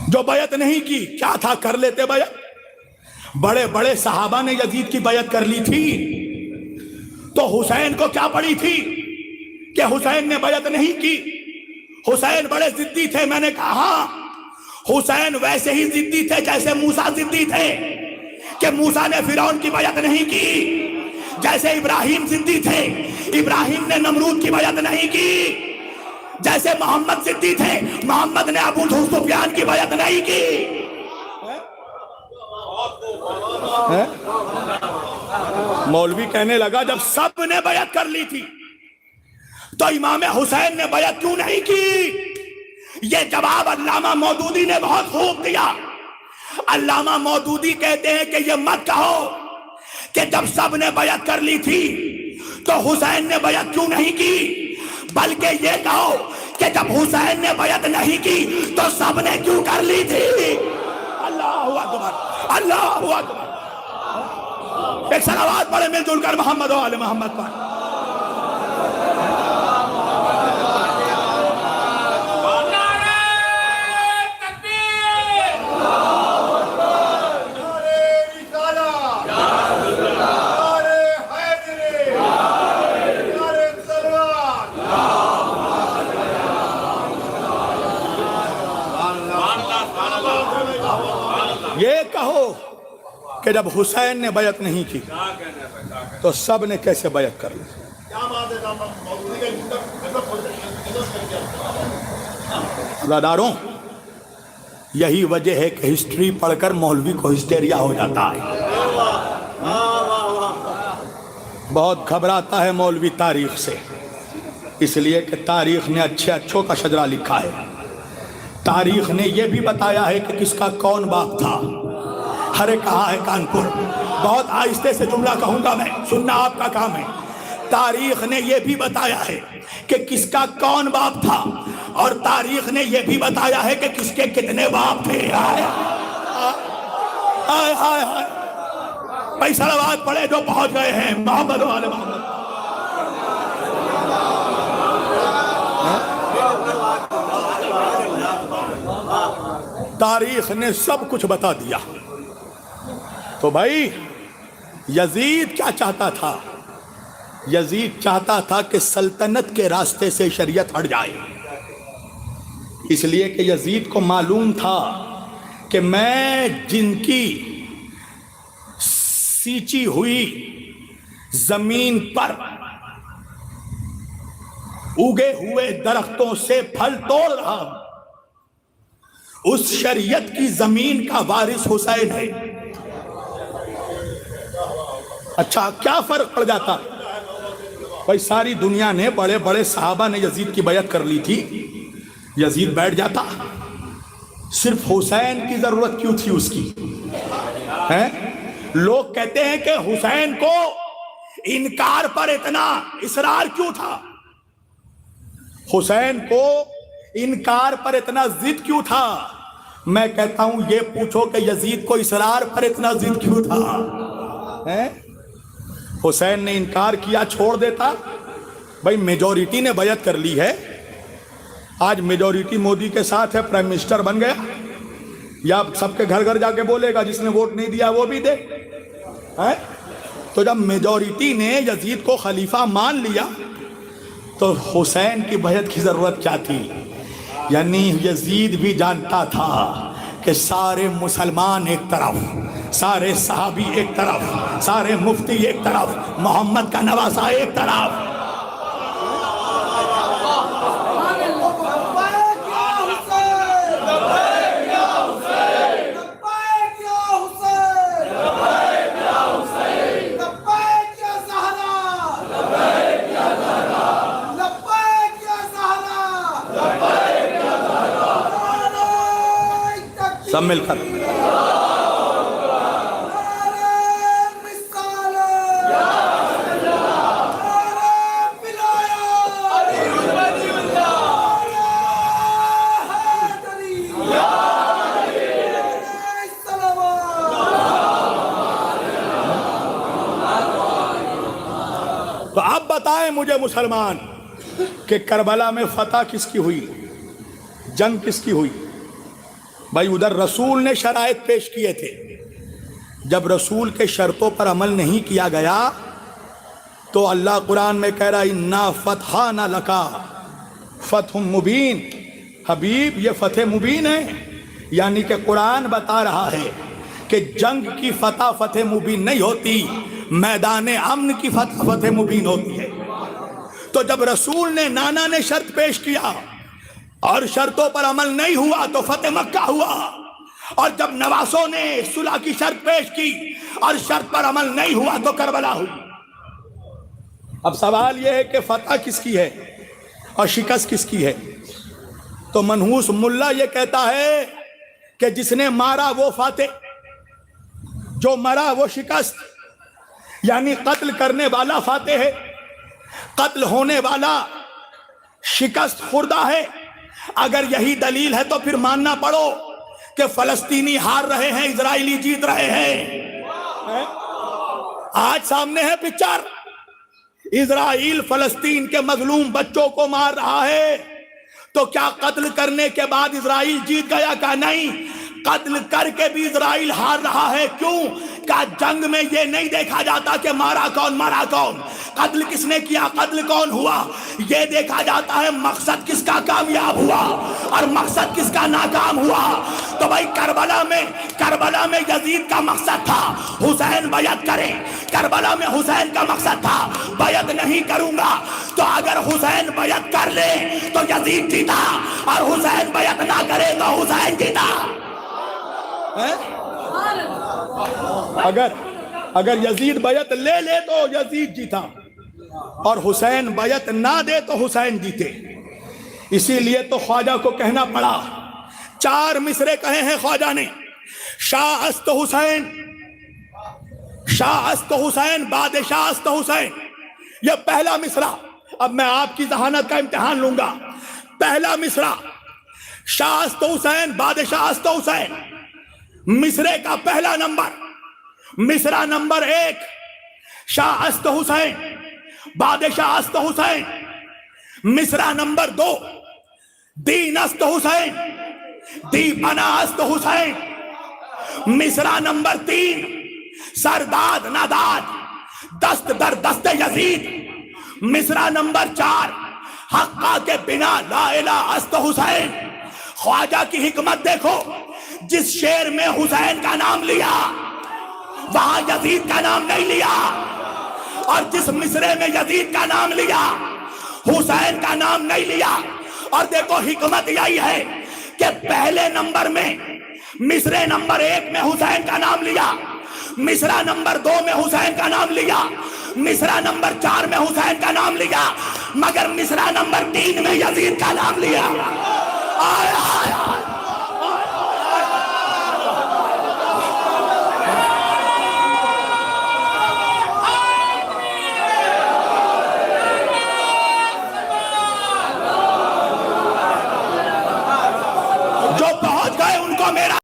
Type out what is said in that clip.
جو بیعت نہیں کی کیا تھا، کر لیتے بیعت؟ بڑے بڑے صحابہ نے یزید کی بیعت کر لی تھی، تو حسین کو کیا پڑی تھی کہ حسین نے بیعت نہیں کی؟ حسین بڑے ضدی تھے، میں نے کہا حسین ویسے ہی ضدی تھے جیسے موسیٰ ضدی تھے کہ موسیٰ نے فرعون کی بیعت نہیں کی، جیسے ابراہیم ضدی تھے، ابراہیم نے نمرود کی بیعت نہیں کی، جیسے محمد ضدی تھے، محمد نے ابو سفیان کی بیعت نہیں کی۔ مولوی کہنے لگا جب سب نے بیعت کر لی تھی تو امام حسین نے بیعت کیوں نہیں کی؟ یہ جواب علامہ مودودی نے بہت خوب دیا۔ علامہ مودودی کہتے ہیں کہ یہ مت کہو کہ جب سب نے بیعت کر لی تھی تو حسین نے بیعت کیوں نہیں کی، بلکہ یہ کہو کہ جب حسین نے بیعت نہیں کی تو سب نے کیوں کر لی تھی۔ اللہ اکبر، اللہ اکبر۔ ایک صلوات پڑھے مل جل کر محمد و آل محمد پر۔ یہ کہو کہ جب حسین نے بیعت نہیں کی تو سب نے کیسے بیعت کر لی؟ عزاداروں، یہی وجہ ہے کہ ہسٹری پڑھ کر مولوی کو ہسٹیریا ہو جاتا ہے، بہت گھبراتا ہے مولوی تاریخ سے، اس لیے کہ تاریخ نے اچھے اچھوں کا شجرہ لکھا ہے۔ تاریخ نے یہ بھی بتایا ہے کہ کس کا کون باپ تھا۔ ہرے کہا ہے کانپور، بہت آہستہ سے جملہ کہوں گا میں، سننا آپ کا کام ہے۔ تاریخ نے یہ بھی بتایا ہے کہ کس کا کون باپ تھا، اور تاریخ نے یہ بھی بتایا ہے کہ کس کے کتنے باپ تھے۔ آئے آئے آئے آئے بھائی صلوات پڑھے جو پہنچ گئے ہیں محمد و آل محمد۔ تاریخ نے سب کچھ بتا دیا۔ تو بھائی یزید کیا چاہتا تھا؟ یزید چاہتا تھا کہ سلطنت کے راستے سے شریعت ہٹ جائے، اس لیے کہ یزید کو معلوم تھا کہ میں جن کی سینچی ہوئی زمین پر اگے ہوئے درختوں سے پھل توڑ رہا ہوں، اس شریعت کی زمین کا وارث حسین ہے۔ اچھا کیا فرق پڑ جاتا؟ بھائی ساری دنیا نے، بڑے بڑے صحابہ نے یزید کی بیعت کر لی تھی، یزید بیٹھ جاتا، صرف حسین کی ضرورت کیوں تھی اس کی؟ لوگ کہتے ہیں کہ حسین کو انکار پر اتنا اصرار کیوں تھا، حسین کو انکار پر اتنا ضد کیوں تھا؟ میں کہتا ہوں یہ پوچھو کہ یزید کو اصرار پر اتنا ضد کیوں تھا؟ حسین نے انکار کیا چھوڑ دیتا؟ بھائی میجورٹی نے بیعت کر لی ہے، آج میجورٹی مودی کے ساتھ ہے، پرائم منسٹر بن گیا، یا سب کے گھر گھر جا کے بولے گا جس نے ووٹ نہیں دیا وہ بھی دے؟ تو جب میجورٹی نے یزید کو خلیفہ مان لیا تو حسین کی بیعت کی ضرورت کیا تھی؟ یعنی یزید بھی جانتا تھا کہ سارے مسلمان ایک طرف، سارے صحابی ایک طرف، سارے مفتی ایک طرف، محمد کا نواسہ ایک طرف۔ سب مل کر تو اب بتائیں مجھے مسلمان کہ کربلا میں فتح کس کی ہوئی، جنگ کس کی ہوئی؟ بھائی ادھر رسول نے شرائط پیش کیے تھے، جب رسول کے شرطوں پر عمل نہیں کیا گیا تو اللہ قرآن میں کہہ رہا اِنَّا فَتْحَنَا لَكَ فتح مبین، حبیب یہ فتح مبین ہے، یعنی کہ قرآن بتا رہا ہے کہ جنگ کی فتح مبین نہیں ہوتی، میدان امن کی فتح مبین ہوتی ہے۔ تو جب رسول نے نانا نے شرط پیش کیا اور شرطوں پر عمل نہیں ہوا تو فتح مکہ ہوا، اور جب نواسوں نے صلح کی شرط پیش کی اور شرط پر عمل نہیں ہوا تو کربلا ہوئی۔ اب سوال یہ ہے کہ فتح کس کی ہے اور شکست کس کی ہے؟ تو منحوس ملا یہ کہتا ہے کہ جس نے مارا وہ فاتح، جو مرا وہ شکست، یعنی قتل کرنے والا فاتح ہے، قتل ہونے والا شکست خوردہ ہے۔ اگر یہی دلیل ہے تو پھر ماننا پڑو کہ فلسطینی ہار رہے ہیں، اسرائیلی جیت رہے ہیں۔ آج سامنے ہے پکچر، اسرائیل فلسطین کے مظلوم بچوں کو مار رہا ہے، تو کیا قتل کرنے کے بعد اسرائیل جیت گیا؟ کہ نہیں، قتل کر کے بھی اسرائیل ہار رہا ہے۔ کیوں؟ کہ جنگ میں یہ نہیں دیکھا جاتا کہ مارا کون مرا کون، قتل کس نے کیا، قتل کون ہوا، یہ دیکھا جاتا ہے مقصد کس کا کامیاب ہوا اور مقصد کس کا ناکام ہوا۔ تو بھائی کربلا میں یزید کا مقصد تھا حسین بیعت کرے، کربلا میں حسین کا مقصد تھا بیعت نہیں کروں گا، تو اگر حسین بیعت کر لے تو یزید جیتا، اور حسین بیعت نہ کرے تو حسین جیتا۔ اگر یزید بیعت لے لے تو یزید جیتا، اور حسین بیعت نہ دے تو حسین جیتے۔ اسی لیے تو خواجہ کو کہنا پڑا، 4 مصرے کہے ہیں خواجہ نے، شاہ است حسین، شاہ است حسین، بادشاہ است حسین، یہ پہلا مصرع۔ اب میں آپ کی ذہانت کا امتحان لوں گا۔ پہلا مصرع، شاہ است حسین، بادشاہ است حسین، مصرے کا پہلا نمبر، مصرع نمبر 1، شاہ است حسین، بادشاہ است حسین۔ مصرع نمبر 2، دین است حسین، دی پناہ است حسین۔ مصرع نمبر 3، سرداد نداد، دست در دست یزید۔ مصرع نمبر 4، حقہ کے بنا لا الہ است حسین۔ خواجہ کی حکمت دیکھو، جس شعر میں حسین کا نام لیا وہاں یزید کا نام نہیں لیا، اور جس مصرے میں یزید کا نام لیا حسین کا نام نہیں لیا۔ اور دیکھو حکمت یہی ہے کہ پہلے نمبر میں مصرے نمبر 1 میں حسین کا نام لیا، مصرع نمبر 2 میں حسین کا نام لیا، مصرع نمبر 4 میں حسین کا نام لیا، مگر مصرع نمبر 3 میں یزید کا نام لیا۔ آئے آئے